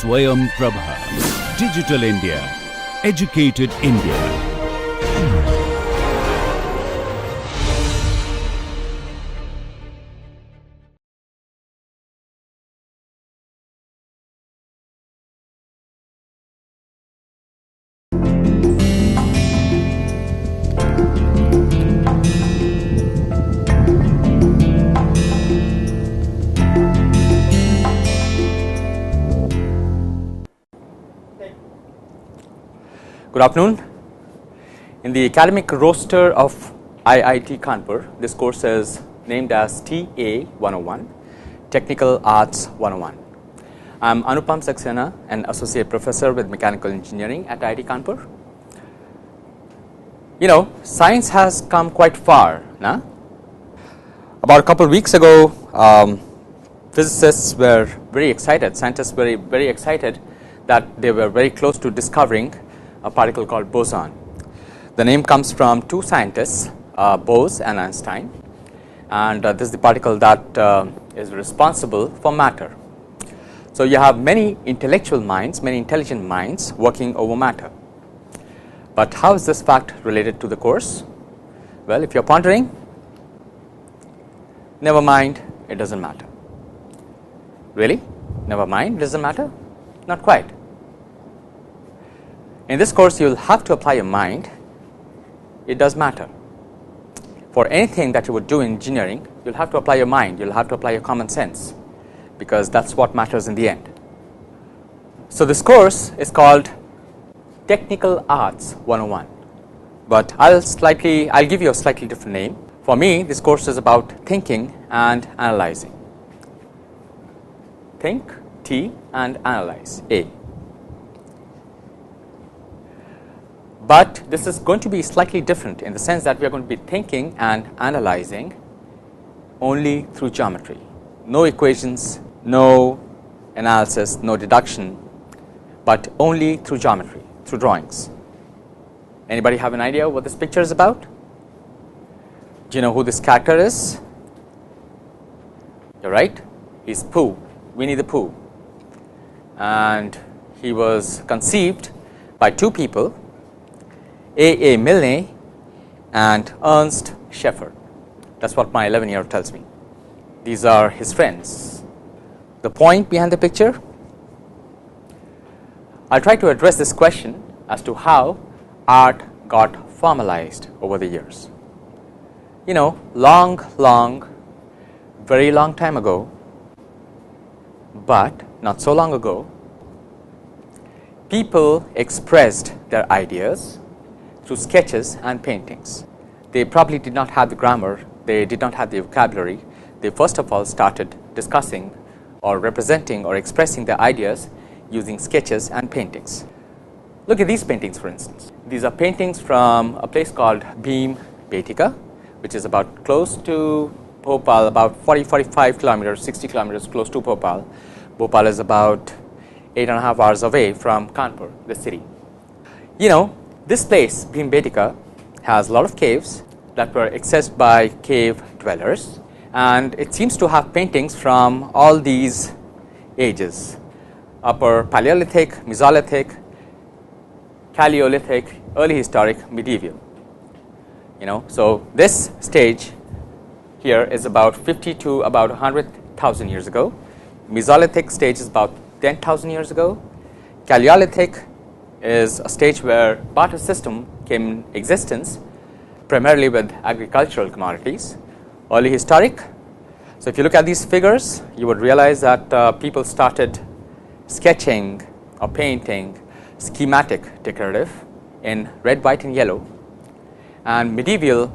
Swayam Prabha. Digital India. Educated India. Good afternoon. In the academic roster of IIT Kanpur, this course is named as TA101, Technical Arts 101. I am Anupam Saxena, an associate professor with mechanical engineering at IIT Kanpur. You know, science has come quite far, nah? About a couple of weeks ago, physicists were very excited, scientists were very excited that they were very close to discovering a particle called boson. The name comes from two scientists, Bose and Einstein, and this is the particle that is responsible for matter. So you have many intellectual minds, many intelligent minds working over matter. But how is this fact related to the course? Well, if you're pondering, never mind, it doesn't matter. Really? Never mind, it doesn't matter? Not quite. In this course, you will have to apply your mind. It does matter. For anything that you would do in engineering, you will have to apply your mind, you will have to apply your common sense, because that's what matters in the end. So this course is called Technical Arts 101, but I'll give you a slightly different name. For me, this course is about thinking and analyzing. Think, T, and analyze, A. But this is going to be slightly different in the sense that we are going to be thinking and analyzing only through geometry. No equations, no analysis, no deduction, but only through geometry, through drawings. Anybody have an idea what this picture is about? Do you know who this character is? You're right, he's Pooh, Winnie the Pooh. And he was conceived by two people, A. Milne and Ernst Scheffer. That's what my 11-year-old tells me. These are his friends. The point behind the picture? I'll try to address this question as to how art got formalized over the years. You know, very long time ago, but not so long ago, people expressed their ideas through sketches and paintings. They probably did not have the grammar, they did not have the vocabulary. They first of all started discussing or representing or expressing their ideas using sketches and paintings. Look at these paintings, for instance. These are paintings from a place called Bhimbetka, which is about close to Bhopal, about 40-45 kilometers, 60 kilometers close to Bhopal. Bhopal is about 8.5 hours away from Kanpur, the city. You know, this place, Bhimbetka, has a lot of caves that were accessed by cave dwellers, and it seems to have paintings from all these ages: Upper Paleolithic, Mesolithic, Paleolithic, early historic, medieval. You know, so this stage here is about 50 to about 100,000 years ago. Mesolithic stage is about 10,000 years ago. Paleolithic is a stage where barter system came in existence, primarily with agricultural commodities. Early historic. So if you look at these figures, you would realize that people started sketching or painting schematic decorative in red, white, and yellow. And medieval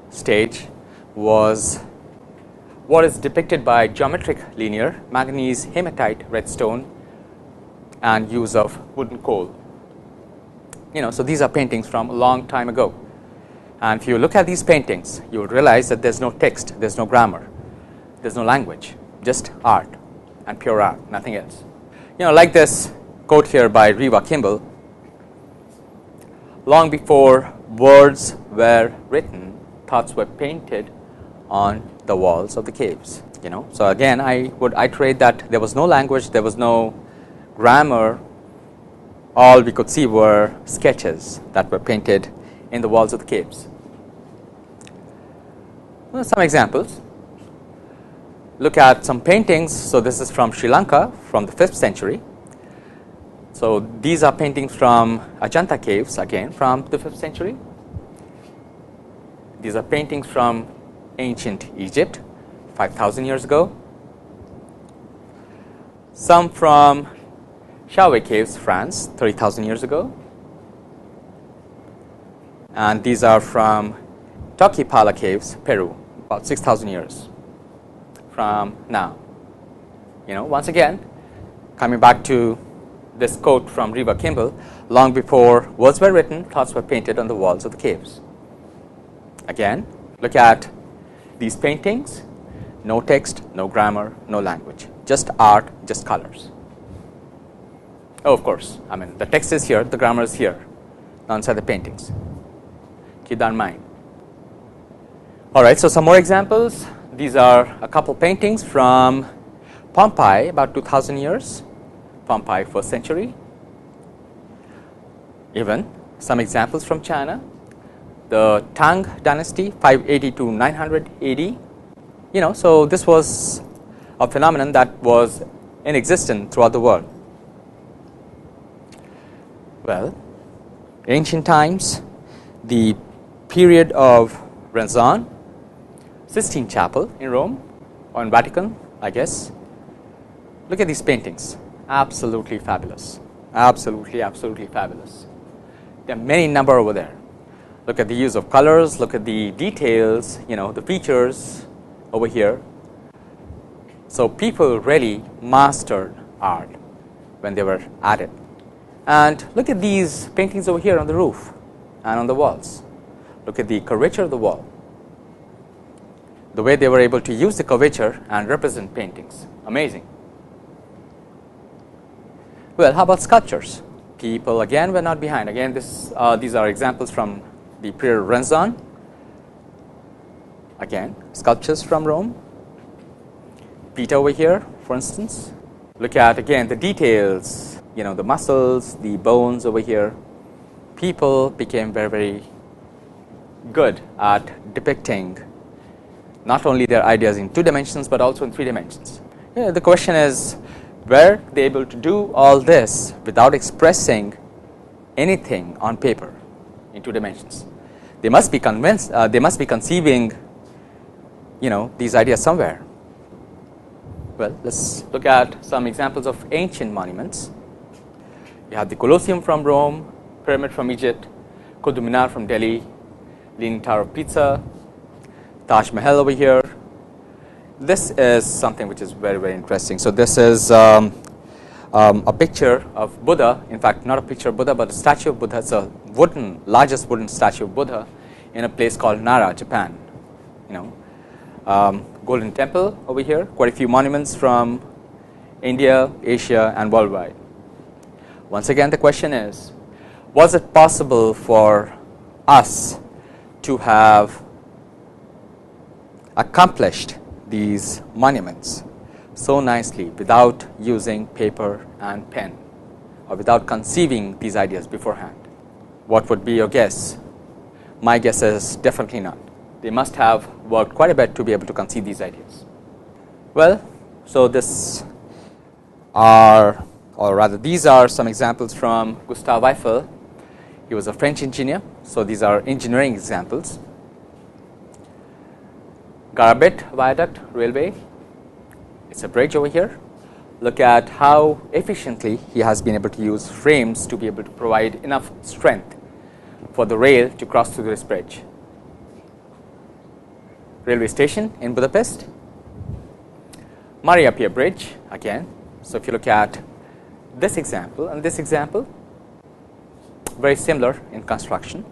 stage was what is depicted by geometric linear, manganese, hematite, redstone, and use of wooden coal. You know, so these are paintings from a long time ago. And if you look at these paintings, you would realize that there's no text, there's no grammar, there's no language, just art and pure art, nothing else. You know, like this quote here by Reva Kimball: long before words were written, thoughts were painted on the walls of the caves. You know, so again, I would iterate that there was no language, there was no grammar, all we could see were sketches that were painted in the walls of the caves. Well, some examples. Look at some paintings. So this is from Sri Lanka from the 5th century. So these are paintings from Ajanta caves, again from the 5th century. These are paintings from ancient Egypt, 5,000 years ago. Some from Chauvet caves, France, 30,000 years ago. And these are from Toquepala caves, Peru, about 6,000 years from now. Once again, coming back to this quote from Reva Kimball, long before words were written, thoughts were painted on the walls of the caves. Again, look at these paintings, no text, no grammar, no language, just art, just colors. Oh, of course, the text is here, the grammar is here, not inside the paintings. Keep that in mind. All right, so some more examples. These are a couple paintings from Pompeii, about 2,000 years, Pompeii, 1st century. Even some examples from China, the Tang dynasty, 580 to 900 AD. So this was a phenomenon that was in existence throughout the world. Well, ancient times, the period of Renaissance, Sistine Chapel in Rome, or in Vatican, I guess. Look at these paintings. Absolutely fabulous. Absolutely, absolutely fabulous. There are many number over there. Look at the use of colors, look at the details, the features over here. So people really mastered art when they were at it. And look at these paintings over here on the roof and on the walls. Look at the curvature of the wall. The way they were able to use the curvature and represent paintings. Amazing. Well, how about sculptures? People again were not behind. Again, these are examples from the period of Renaissance. Again, sculptures from Rome. Peter over here, for instance. Look at again the details, the muscles, the bones over here. People became very, very good at depicting not only their ideas in 2 dimensions but also in 3 dimensions. The question is, were they able to do all this without expressing anything on paper in 2 dimensions? They must be convinced. They must be conceiving, these ideas somewhere. Well, let's look at some examples of ancient monuments. You have the Colosseum from Rome, Pyramid from Egypt, Qutb Minar from Delhi, Leaning Tower of Pisa, Taj Mahal over here. This is something which is very, very interesting. So this is a picture of Buddha. In fact, not a picture of Buddha, but a statue of Buddha. It's a largest wooden statue of Buddha in a place called Nara, Japan. Golden Temple over here. Quite a few monuments from India, Asia, and worldwide. Once again, the question is, was it possible for us to have accomplished these monuments so nicely without using paper and pen, or without conceiving these ideas beforehand? What would be your guess? My guess is definitely not. They must have worked quite a bit to be able to conceive these ideas. Well, so these are some examples from Gustave Eiffel. He was a French engineer, so these are engineering examples. Garabet Viaduct Railway, it's a bridge over here. Look at how efficiently he has been able to use frames to be able to provide enough strength for the rail to cross through this bridge. Railway station in Budapest. Maria Pia Bridge again. So if you look at this example and this example, very similar in construction.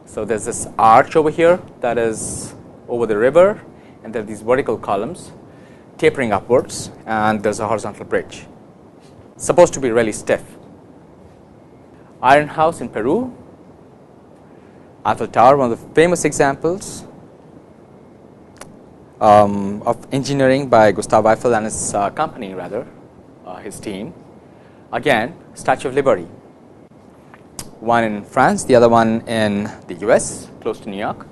So there's this arch over here that is over the river, and there are these vertical columns tapering upwards, and there's a horizontal bridge. Supposed to be really stiff. Iron House in Peru. Eiffel Tower, one of the famous examples of engineering by Gustave Eiffel and his company, his team. again, Statue of Liberty. One in France, the other one in the US, close to New York.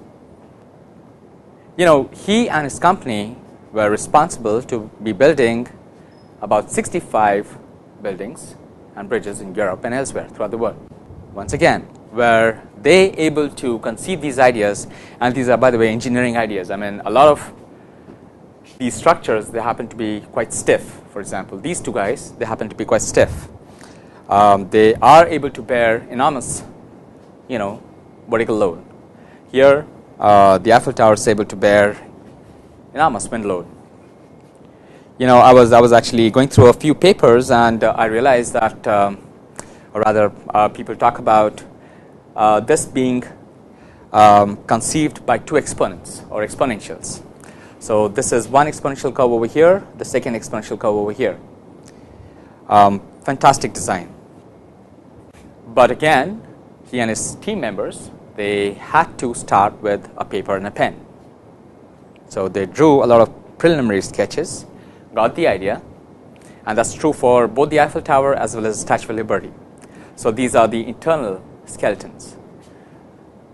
You know, he and his company were responsible to be building about 65 buildings and bridges in Europe and elsewhere throughout the world. Once again, were they able to conceive these ideas, and these are, by the way, engineering ideas. I mean, a lot of these structures, they happen to be quite stiff. For example, these two guys, they happen to be quite stiff. They are able to bear enormous, you know, vertical load. Here, the Eiffel Tower is able to bear enormous wind load. You know, I was actually going through a few papers, and I realized that, or rather, people talk about this being conceived by two exponents or exponentials. So this is one exponential curve over here, the second exponential curve over here. Fantastic design. But again, he and his team members, they had to start with a paper and a pen. So they drew a lot of preliminary sketches, got the idea, and that's true for both the Eiffel Tower as well as the Statue of Liberty. So these are the internal skeletons,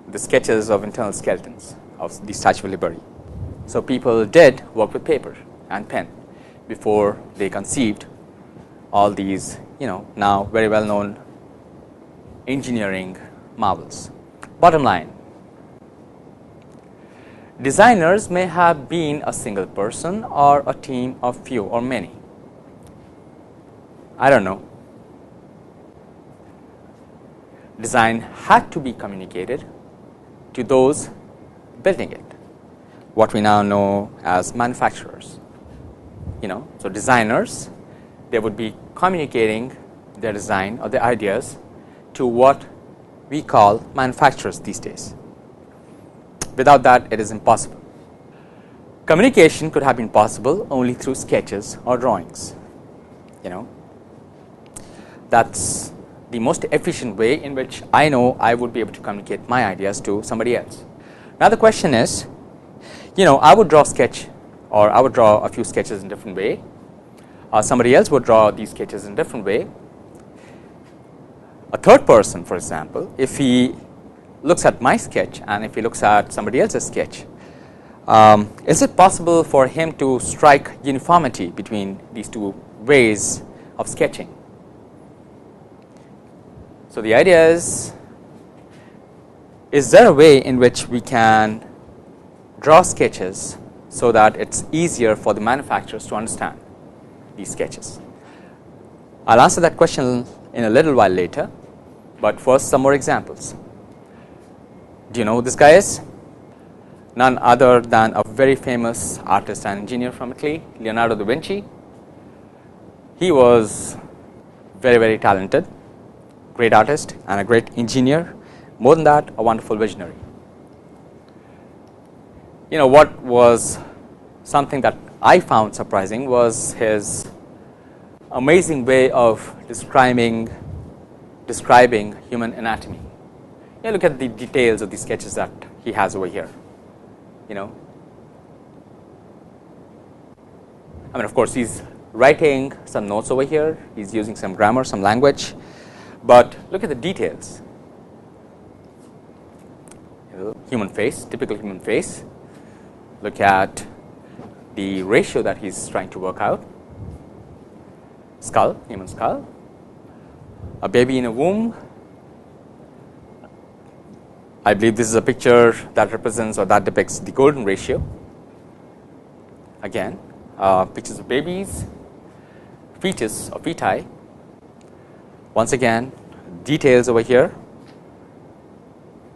the sketches of internal skeletons of the Statue of Liberty. So people did work with paper and pen before they conceived all these, you know, now very well known engineering marvels. Bottom line, designers may have been a single person or a team of few or many. I don't know. Design had to be communicated to those building it, what we now know as manufacturers. You know, so designers, they would be communicating their design or their ideas to what we call manufacturers these days. Without that, it is impossible. Communication could have been possible only through sketches or drawings. You know, that's the most efficient way in which I know I would be able to communicate my ideas to somebody else. Now the question is, you know, I would draw a sketch, or I would draw a few sketches in a different way. Somebody else would draw these sketches in a different way. A third person, for example, if he looks at my sketch and if he looks at somebody else's sketch, is it possible for him to strike uniformity between these two ways of sketching? So the idea is there a way in which we can draw sketches so that it's easier for the manufacturers to understand these sketches? I'll answer that question in a little while later, but first some more examples. Do you know who this guy is? None other than a very famous artist and engineer from Italy, Leonardo da Vinci. He was very, very talented, great artist and a great engineer. More than that, a wonderful visionary. You know, what was something that I found surprising was his amazing way of describing human anatomy. You look at the details of the sketches that he has over here. You know, I mean, of course, he's writing some notes over here. He's using some grammar, some language, but look at the details. Human face, typical human face. Look at the ratio that he's trying to work out. Skull, human skull. A baby in a womb. I believe this is a picture that represents or that depicts the golden ratio. Again, pictures of babies, fetus or feti. Once again, details over here.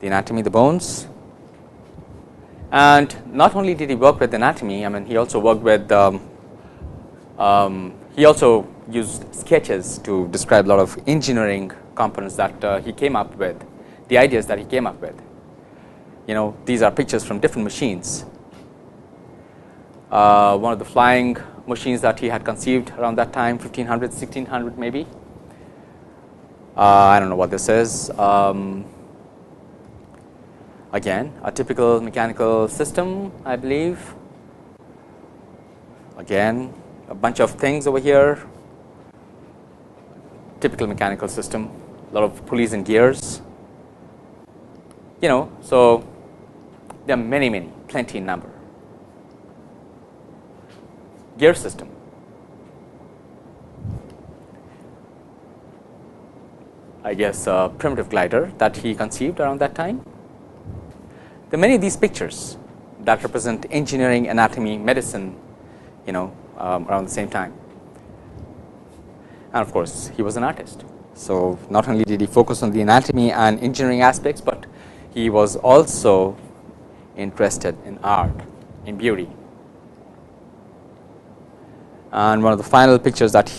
The anatomy, the bones. And not only did he work with anatomy, I mean, he also worked with, he also used sketches to describe a lot of engineering components that he came up with, the ideas that he came up with. You know, these are pictures from different machines. One of the flying machines that he had conceived around that time, 1500, 1600 maybe. I don't know what this is. Again, a typical mechanical system, I believe. Again, a bunch of things over here. typical mechanical system, a lot of pulleys and gears. So there are many, plenty in number. Gear system. I guess a primitive glider that he conceived around that time. There are many of these pictures that represent engineering, anatomy, medicine, around the same time. And of course, he was an artist. So not only did he focus on the anatomy and engineering aspects, but he was also interested in art, in beauty. And one of the final pictures that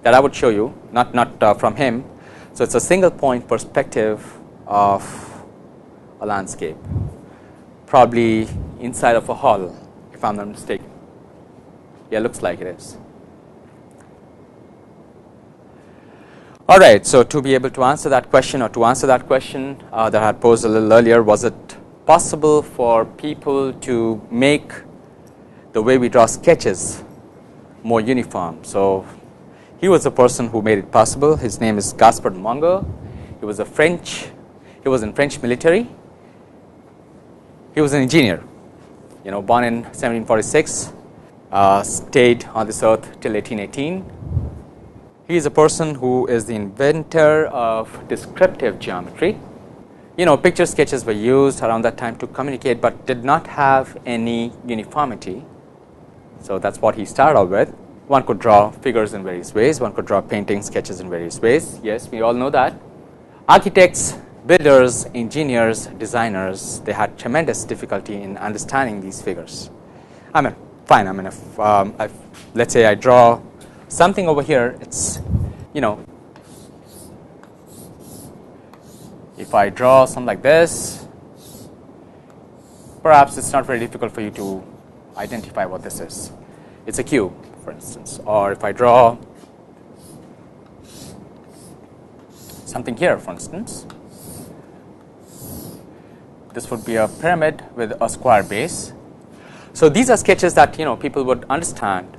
I would show you, not from him. So it's a single point perspective of a landscape, probably inside of a hall, if I'm not mistaken. Yeah, looks like it is. All right, so to be able to answer that question, that I had posed a little earlier, was it possible for people to make the way we draw sketches more uniform? So he was the person who made it possible. His name is Gaspard Monge. He was in French military. He was an engineer, born in 1746, stayed on this earth till 1818. He is a person who is the inventor of descriptive geometry. Picture sketches were used around that time to communicate, but did not have any uniformity. So that's what he started out with. One could draw figures in various ways. One could draw painting sketches in various ways. Yes, we all know that. Architects, builders, engineers, designers, they had tremendous difficulty in understanding these figures. Fine. If let's say I draw something over here, it's, if I draw something like this, perhaps it's not very difficult for you to identify what this is. It's a cube, for instance. Or if I draw something here, for instance, this would be a pyramid with a square base. So these are sketches that people would understand.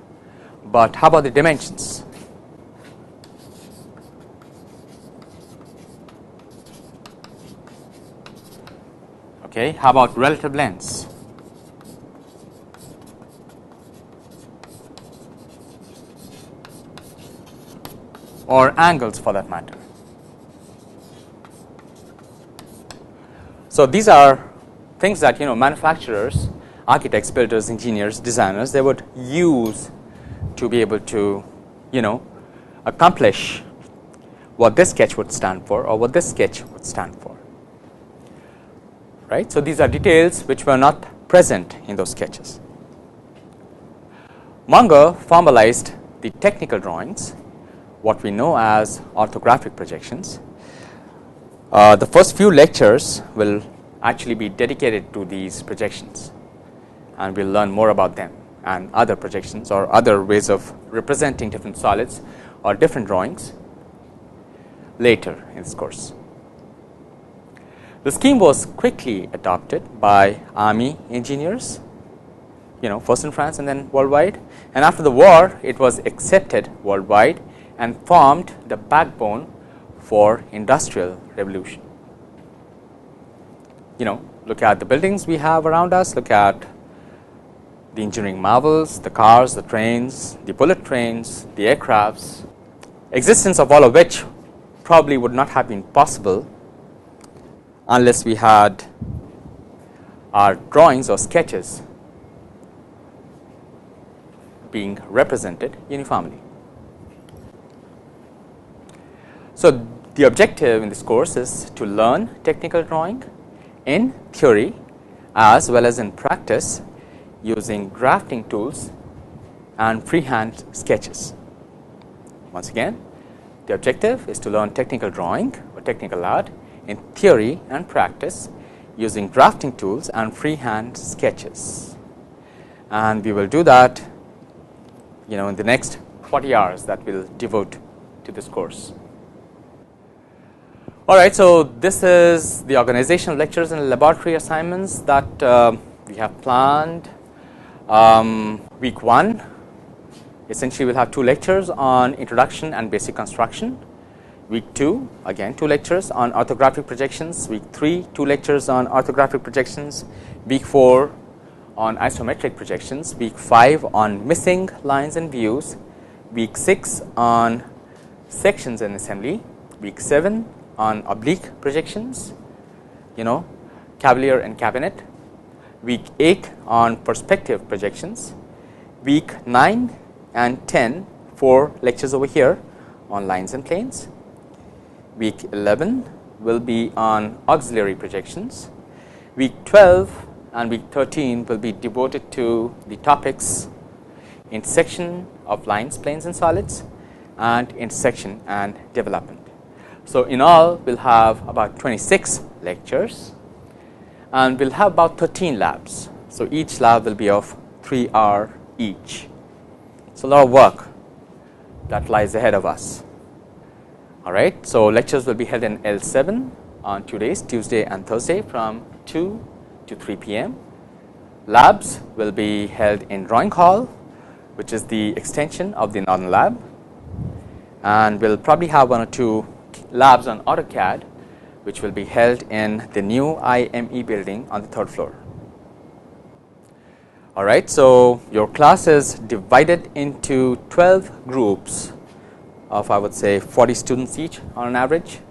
But how about the dimensions? Okay, how about relative lengths? Or angles, for that matter. So these are things that manufacturers, architects, builders, engineers, designers, they would use to be able to accomplish what this sketch would stand for or what this sketch would stand for. Right? So these are details which were not present in those sketches. Monge formalized the technical drawings, what we know as orthographic projections. The first few lectures will actually be dedicated to these projections, and we'll learn more about them and other projections or other ways of representing different solids or different drawings later in this course. The scheme was quickly adopted by army engineers, first in France and then worldwide, and after the war it was accepted worldwide and formed the backbone for industrial revolution. Look at the buildings we have around us, look at the engineering marvels, the cars, the trains, the bullet trains, the aircrafts, existence of all of which probably would not have been possible unless we had our drawings or sketches being represented uniformly. So the objective in this course is to learn technical drawing in theory as well as in practice using drafting tools and freehand sketches. Once again, the objective is to learn technical drawing or technical art in theory and practice using drafting tools and freehand sketches. And we will do that in the next 40 hours that we'll devote to this course. All right, so this is the organizational lectures and laboratory assignments that we have planned. Week 1, Essentially, we'll have 2 lectures on introduction and basic construction. Week 2, again 2 lectures on orthographic projections. Week 3, 2 lectures on orthographic projections. Week 4 on isometric projections. Week 5 on missing lines and views. Week 6 on sections and assembly. Week 7 on oblique projections, cavalier and cabinet. Week 8 on perspective projections. Week 9 and 10, 4 lectures over here on lines and planes. Week 11 will be on auxiliary projections. Week 12 and week 13 will be devoted to the topics intersection of lines, planes and solids, and intersection and development. So in all, we'll have about 26 lectures, and we'll have about 13 labs. So each lab will be of 3 hours each. It's a lot of work that lies ahead of us. All right, so lectures will be held in L7 on 2 days, Tuesday and Thursday, from 2 to 3 p.m. Labs will be held in Drawing Hall, which is the extension of the Northern Lab, and we'll probably have 1 or 2 labs on AutoCAD, which will be held in the new IME building on the 3rd floor. All right, so your class is divided into 12 groups of, I would say, 40 students each on an average.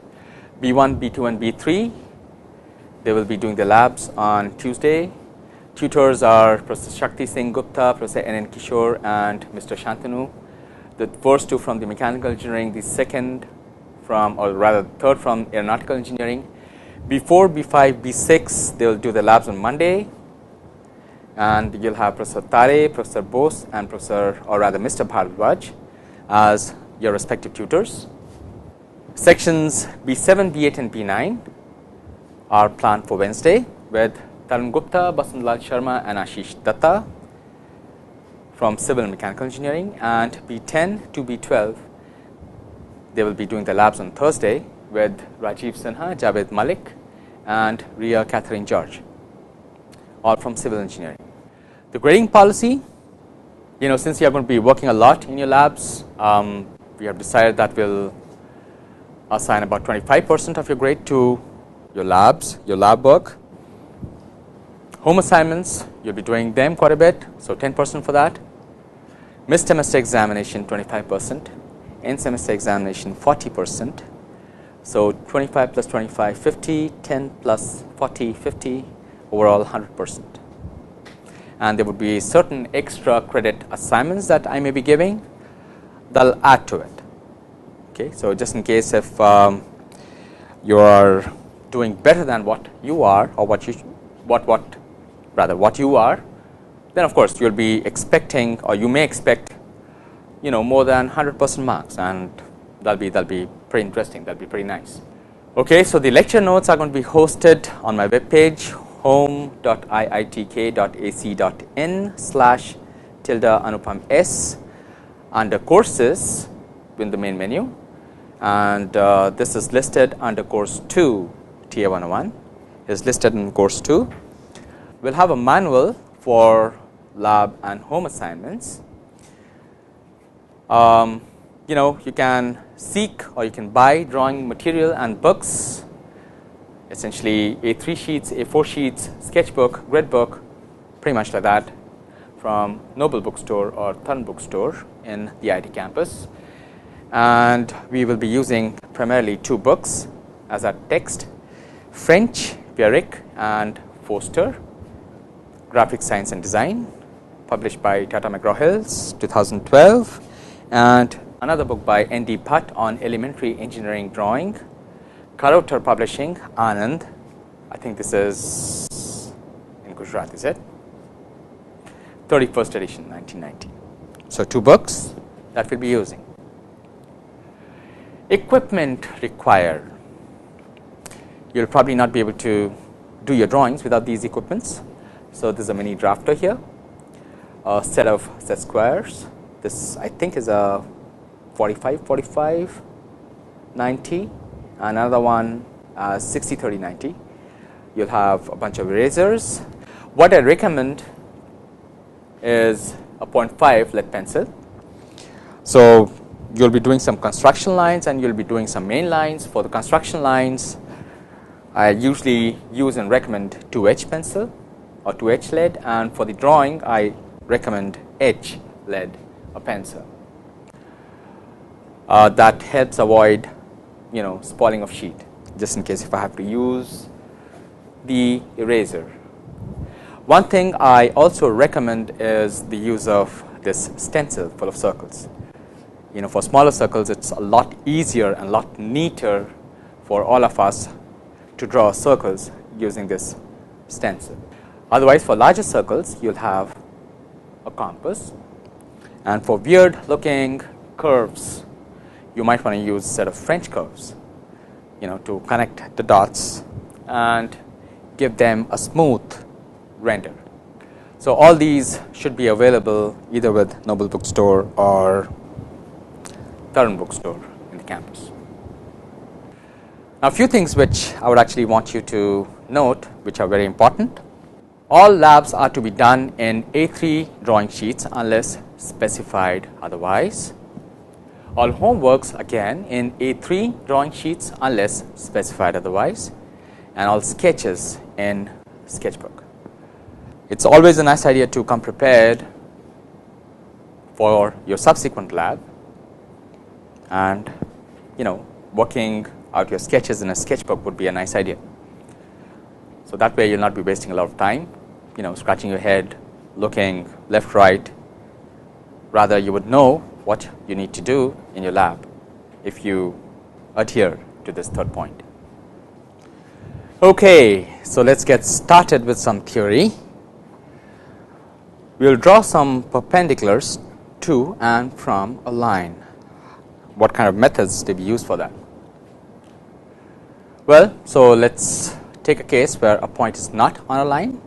B1, B2 and B3, they will be doing the labs on Tuesday. Tutors are Professor Shakti Singh Gupta, Professor N.N. Kishore and Mr. Shantanu. The first 2 from the mechanical engineering, the second from, or rather third from aeronautical engineering. B4, B5, B6, they will do the labs on Monday, and you'll have Professor Tare, Professor Bose and Professor, or rather Mr. Bhardwaj as your respective tutors. Sections B7, B8 and B9 are planned for Wednesday with Tarun Gupta, Basundlal Sharma and Ashish Datta from civil and mechanical engineering, and B10 to B12 they will be doing the labs on Thursday with Rajiv Sinha, Javed Malik and Ria Catherine George, all from civil engineering. The grading policy, since you are going to be working a lot in your labs, we have decided that we'll assign about 25% of your grade to your labs, your lab work. Home assignments, you'll be doing them quite a bit, so 10% for that. Mid-semester examination, 25%. End semester examination, 40%. So 25 plus 25, 50, 10 plus 40, 50, overall 100%. And there would be certain extra credit assignments that I may be giving that'll add to it. Okay, so just in case if you are doing better than what you are, or what you are, then of course you'll be expecting, or you may expect, more than 100% marks, and that'll be pretty interesting. That'll be pretty nice. Okay, so the lecture notes are going to be hosted on my webpage, home.iitk.ac.in/@Anupam under courses in the main menu, and this is listed under course 2, TA 101 is listed in course 2. We'll have a manual for lab and home assignments. You can seek or you can buy drawing material and books, essentially A3 sheets, A4 sheets, sketchbook, grid book, pretty much like that, from Noble Bookstore or Thun Bookstore in the IIT campus. And we will be using primarily 2 books as our text: French, Pierrick and Foster, Graphic Science and Design, published by Tata McGraw-Hills, 2012, and another book by N.D. Bhatt on elementary engineering drawing, Karotar Publishing, Anand. I think this is in Gujarat, is it? 31st edition, 1990. So 2 books that we'll be using. Equipment required. You'll probably not be able to do your drawings without these equipments. So there's a mini drafter here, a set of set squares. This I think is a 45, 45, 90. Another one 60, 30, 90. You'll have a bunch of erasers. What I recommend is a 0.5 lead pencil. So, you will be doing some construction lines and you will be doing some main lines. For the construction lines, I usually use and recommend 2H pencil or 2H lead, and for the drawing I recommend H lead or pencil. That helps avoid spoiling of sheet, just in case if I have to use the eraser. One thing I also recommend is the use of this stencil full of circles. For smaller circles it's a lot easier and a lot neater for all of us to draw circles using this stencil. Otherwise, for larger circles you'll have a compass, and for weird looking curves you might want to use a set of French curves to connect the dots and give them a smooth render. So all these should be available either with Noble Bookstore or Current Bookstore in the campus. Now, a few things which I would actually want you to note, which are very important. All labs are to be done in A3 drawing sheets unless specified otherwise. All homeworks again in A3 drawing sheets unless specified otherwise, and all sketches in sketchbook. It's always a nice idea to come prepared for your subsequent lab, and working out your sketches in a sketchbook would be a nice idea. So that way you'll not be wasting a lot of time scratching your head, looking left, right. Rather you would know what you need to do in your lab if you adhere to this third point. Okay, so let's get started with some theory. We will draw some perpendiculars to and from a line. What kind of methods do we use for that? Well, so let's take a case where a point is not on a line.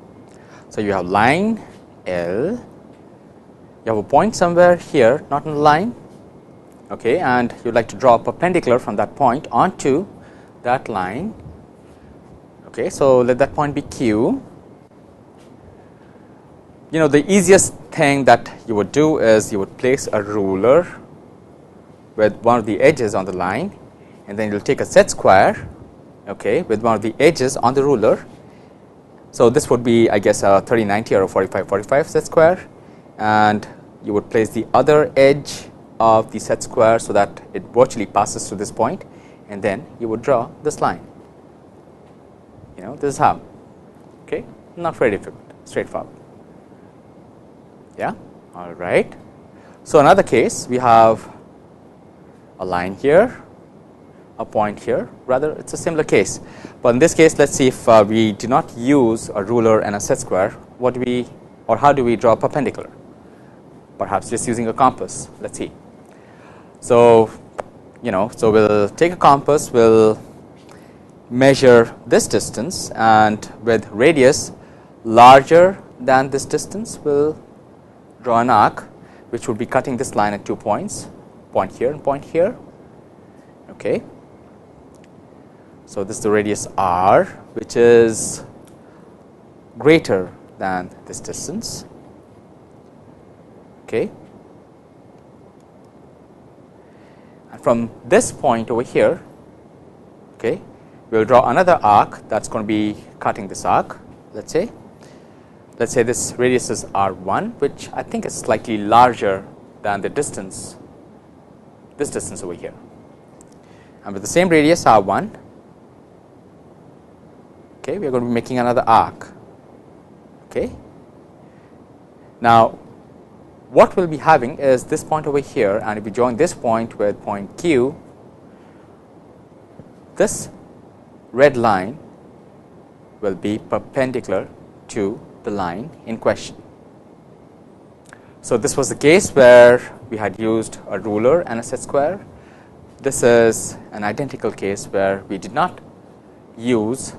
So you have line L, you have a point somewhere here not on the line, okay, and you would like to draw a perpendicular from that point onto that line. Okay, so let that point be Q. The easiest thing that you would do is you would place a ruler with one of the edges on the line, and then you will take a set square, okay, with one of the edges on the ruler. So this would be, I guess, a 30-90 or a 45-45 set square, and you would place the other edge of the set square so that it virtually passes through this point, and then you would draw this line. This is how. Okay, not very difficult, straightforward. Yeah, all right. So another case, we have a line here, a point here. Rather, it's a similar case, but in this case, let's see if we do not use a ruler and a set square, what do we, or how do we draw a perpendicular? Perhaps just using a compass. Let's see. So so we'll take a compass, we'll measure this distance, and with radius larger than this distance, we'll draw an arc which would be cutting this line at 2 points, point here and point here. Okay. So this is the radius r, which is greater than this distance. Okay. And from this point over here, okay, we will draw another arc that's going to be cutting this arc. Let's say this radius is r1, which I think is slightly larger than the distance, this distance over here. And with the same radius r1, okay, we are going to be making another arc. Okay. Now, what we'll be having is this point over here, and if we join this point with point Q, this red line will be perpendicular to the line in question. So this was the case where we had used a ruler and a set square. This is an identical case where we did not use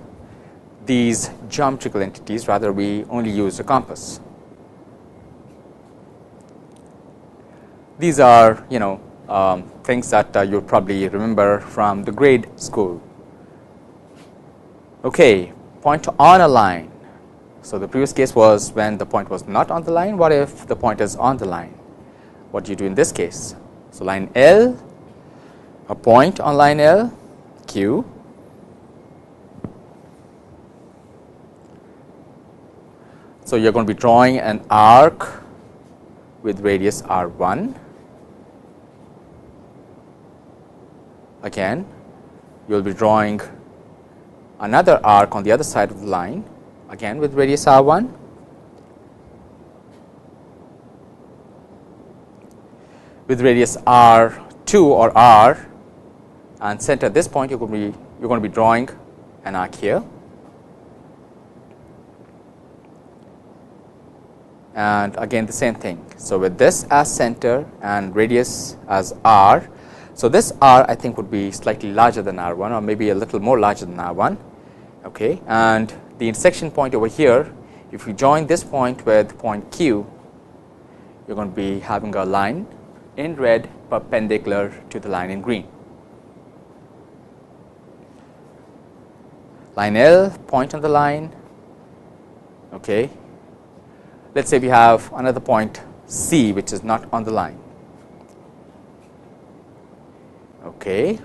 these geometrical entities, rather we only used a compass. These are things that you'll probably remember from the grade school. Okay, point on a line. So the previous case was when the point was not on the line. What if the point is on the line? What do you do in this case? So, line L, a point on line L, Q, so you are going to be drawing an arc with radius R1. Again, you will be drawing another arc on the other side of the line, again with radius R1. With radius R2 or R, and center at this point, you're going to be drawing an arc here, and again the same thing. So, with this as center and radius as R, so this R I think would be slightly larger than R1, or maybe a little more larger than R1. Okay, and the intersection point over here, if you join this point with point Q, you're going to be having a line in red perpendicular to the line in green. Line L, point on the line. Okay, let's say we have another point C which is not on the line. Okay,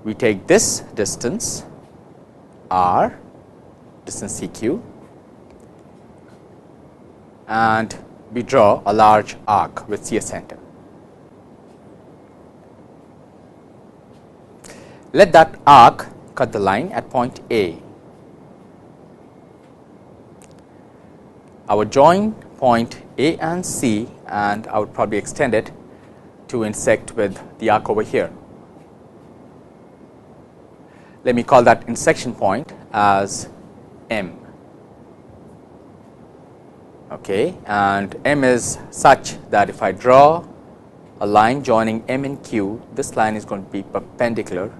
we take this distance R, distance CQ, and we draw a large arc with C as center. Let that arc cut the line at point A. I would join point A and C, and I would probably extend it to intersect with the arc over here. Let me call that intersection point as M. Okay, and M is such that if I draw a line joining M and Q, this line is going to be perpendicular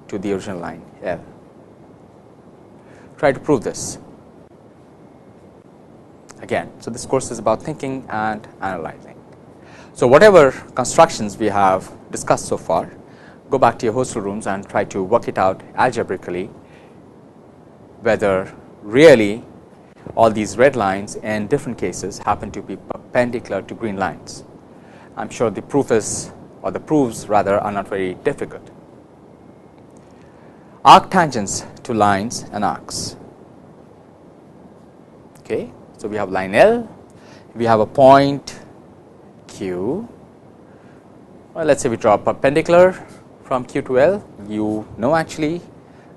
to the original line L. Try to prove this again. So, this course is about thinking and analyzing. So, whatever constructions we have discussed so far, go back to your hostel rooms and try to work it out algebraically, whether really all these red lines in different cases happen to be perpendicular to green lines. I am sure the proof is, or the proofs rather, are not very difficult. Arc tangents to lines and arcs. Okay, so we have line L, we have a point Q. Well, let's say we draw a perpendicular from Q to L. You know, actually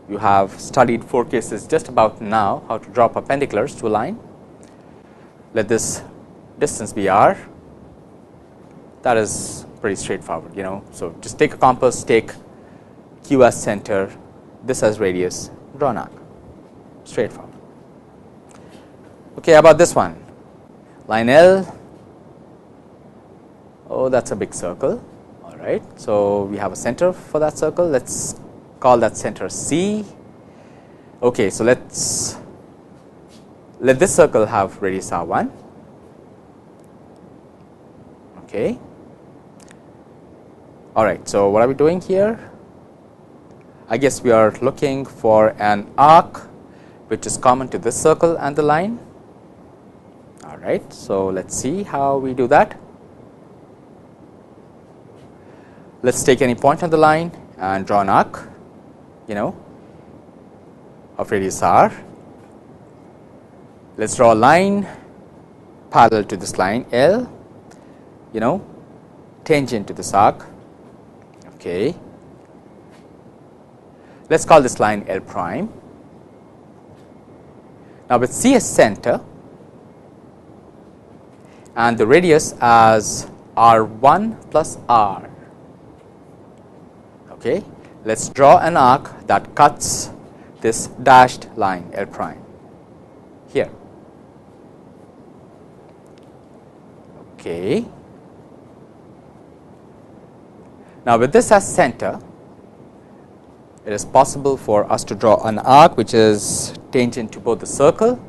you have studied 4 cases just about now how to draw perpendiculars to a line. Let this distance be R. That is pretty straightforward, you know. So, just take a compass, take Q as center, this as radius, draw an arc, straightforward. Okay, how about this one? Line L, oh, that's a big circle, all right. So, we have a center for that circle, let us call that center C. Okay, so let this circle have radius R1. Okay. All right, so what are we doing here? I guess we are looking for an arc which is common to this circle and the line. All right, so let's see how we do that. Let's take any point on the line and draw an arc, you know, of radius R. Let's draw a line parallel to this line L, you know, tangent to this arc. Okay. Let's call this line L prime. Now, with C as center and the radius as R1 plus R. Okay. Let's draw an arc that cuts this dashed line L prime here. Okay. Now, with this as center, it is possible for us to draw an arc which is tangent to both the circle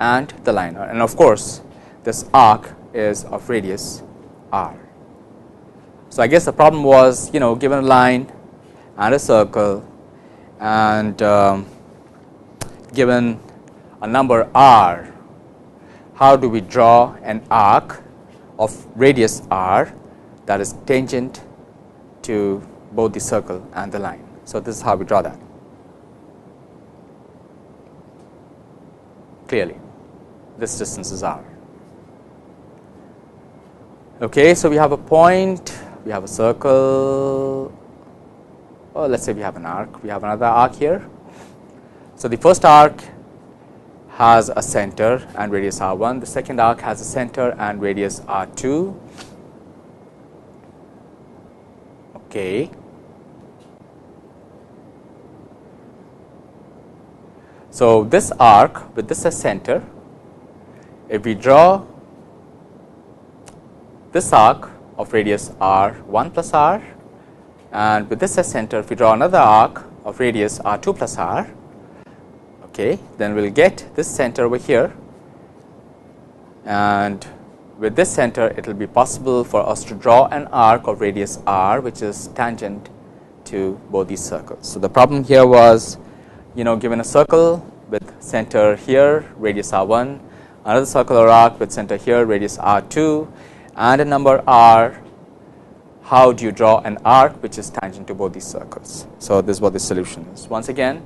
and the line, and of course, this arc is of radius R. So, I guess the problem was, you know, given a line and a circle and given a number R, how do we draw an arc of radius R that is tangent to both the circle and the line. So, this is how we draw that. Clearly, this distance is r. Okay, so we have a point, we have a circle, or let us say we have an arc, we have another arc here. So, the first arc has a center and radius r1, the second arc has a center and radius r2. Okay. So, this arc with this as center, if we draw this arc of radius r1 plus r, and with this as center, if we draw another arc of radius r2 plus r, okay, then we will get this center over here, and with this center it will be possible for us to draw an arc of radius r which is tangent to both these circles. So, the problem here was, given a circle with center here radius r1, another circular arc with center here radius r2, and a number r, how do you draw an arc which is tangent to both these circles? So, this is what the solution is. Once again,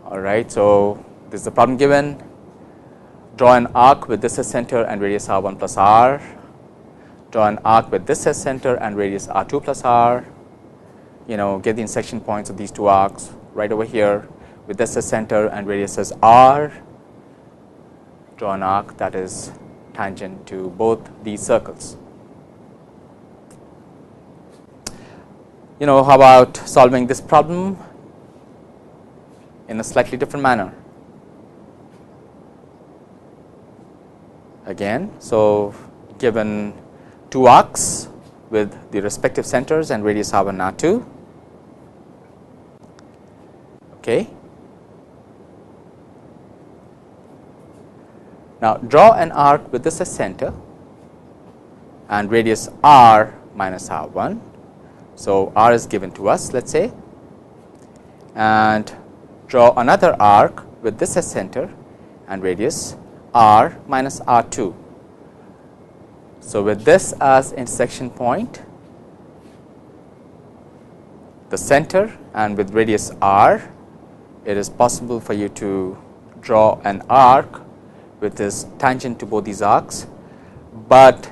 all right. So, this is the problem given. Draw an arc with this as center and radius r1 plus r. Draw an arc with this as center and radius r2 plus r. Get the intersection points of these two arcs right over here with this as center and radius as r. Draw an arc that is tangent to both these circles. How about solving this problem in a slightly different manner? Again, so given two arcs with the respective centers and radius r1 and r2. Okay. Now, draw an arc with this as center and radius r minus r1. So, r is given to us, let us say, and draw another arc with this as center and radius r minus r2. So, with this as intersection point, the center and with radius r, it is possible for you to draw an arc which is tangent to both these arcs, but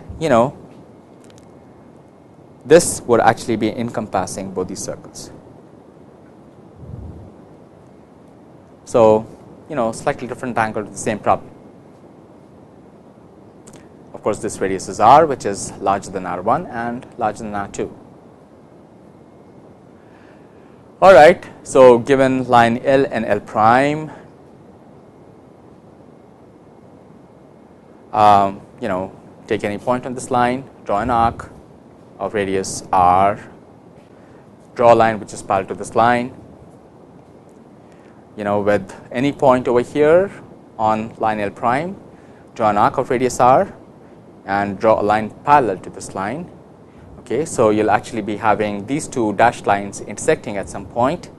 this would actually be encompassing both these circles. So, slightly different angle to the same problem. Of course, this radius is r, which is larger than r1 and larger than r2. All right. So, given line L and L prime, take any point on this line, draw an arc of radius r, draw a line which is parallel to this line. With any point over here on line L prime, draw an arc of radius r and draw a line parallel to this line. Okay, so, you will actually be having these two dashed lines intersecting at some point,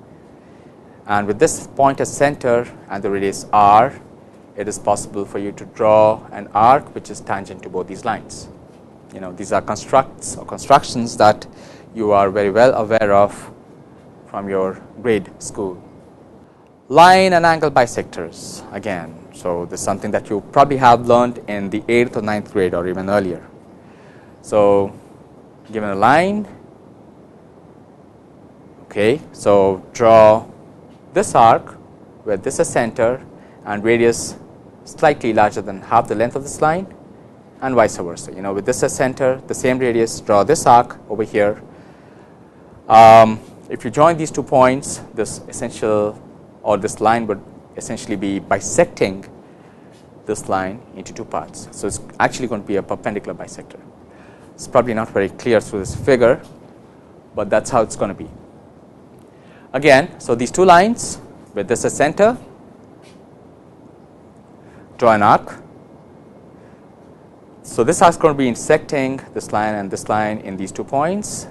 and with this point as center and the radius r, it is possible for you to draw an arc which is tangent to both these lines. These are constructs or constructions that you are very well aware of from your grade school. Line and angle bisectors again. So, this is something that you probably have learned in the 8th or 9th grade or even earlier. So, given a line, okay, so draw this arc with this as center and radius slightly larger than half the length of this line, and vice versa. With this as center, the same radius, draw this arc over here. If you join these 2 points, this essential or this line would essentially be bisecting this line into 2 parts. So, it's actually going to be a perpendicular bisector. It's probably not very clear through this figure, but that's how it's going to be. Again, so these 2 lines with this as center, draw an arc. So, this arc is going to be intersecting this line and this line in these 2 points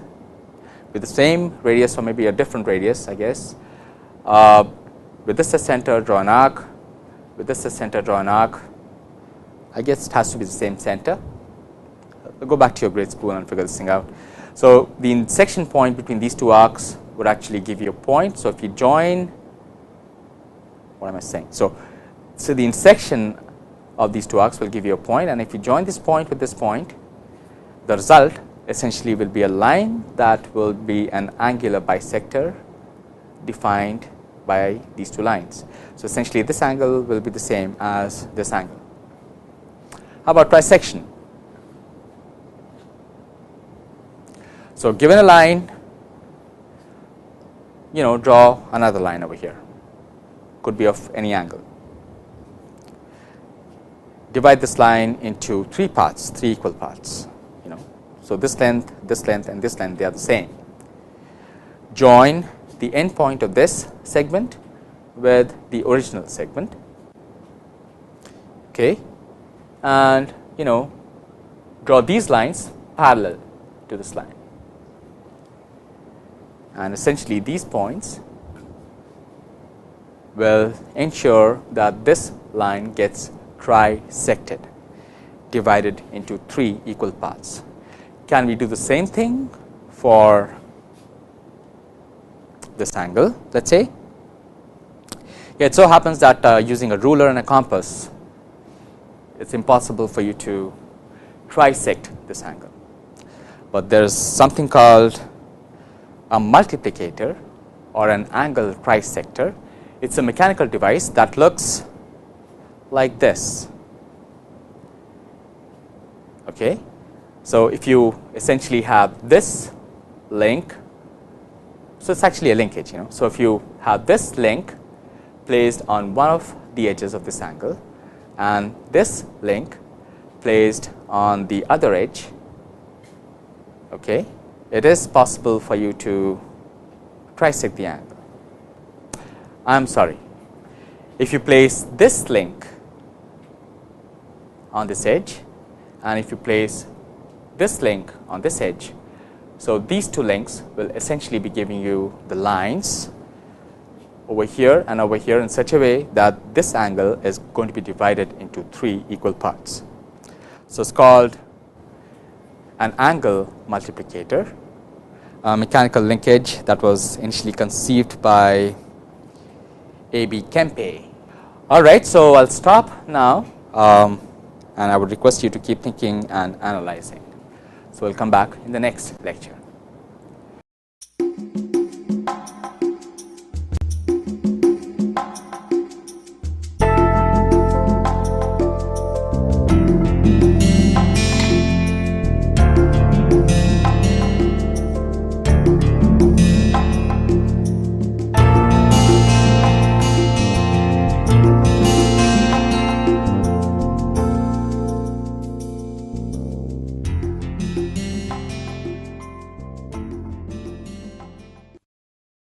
with the same radius or maybe a different radius, I guess. With this as center, draw an arc. With this as center, draw an arc. I guess it has to be the same center. go back to your grade school and figure this thing out. So the intersection point between these two arcs would actually give you a point. So if you join, what am I saying? So the intersection of these two arcs will give you a point, and if you join this point with this point, the result essentially will be a line that will be an angular bisector defined by these two lines. So essentially this angle will be the same as this angle. How about trisection? So given a line, draw another line over here, could be of any angle. Divide this line into 3 parts, 3 equal parts. So this length, and this length, they are the same. Join the end point of this segment with the original segment, okay, and draw these lines parallel to this line, and essentially these points will ensure that this line gets trisected, divided into 3 equal parts. Can we do the same thing for this angle, let us say? It so happens that using a ruler and a compass, it is impossible for you to trisect this angle, but there is something called a multiplicator or an angle trisector. It is a mechanical device that looks like this, okay. So if you essentially have this link, so it's actually a linkage, So if you have this link placed on one of the edges of this angle and this link placed on the other edge, okay, it is possible for you to trisect the angle. I am sorry, if you place this link on this edge and if you place this link on this edge, so these two links will essentially be giving you the lines over here and over here in such a way that this angle is going to be divided into 3 equal parts. So it's called an angle multiplicator, a mechanical linkage that was initially conceived by A.B. Kempe. All right, so I'll stop now, and I would request you to keep thinking and analyzing. So we'll come back in the next lecture.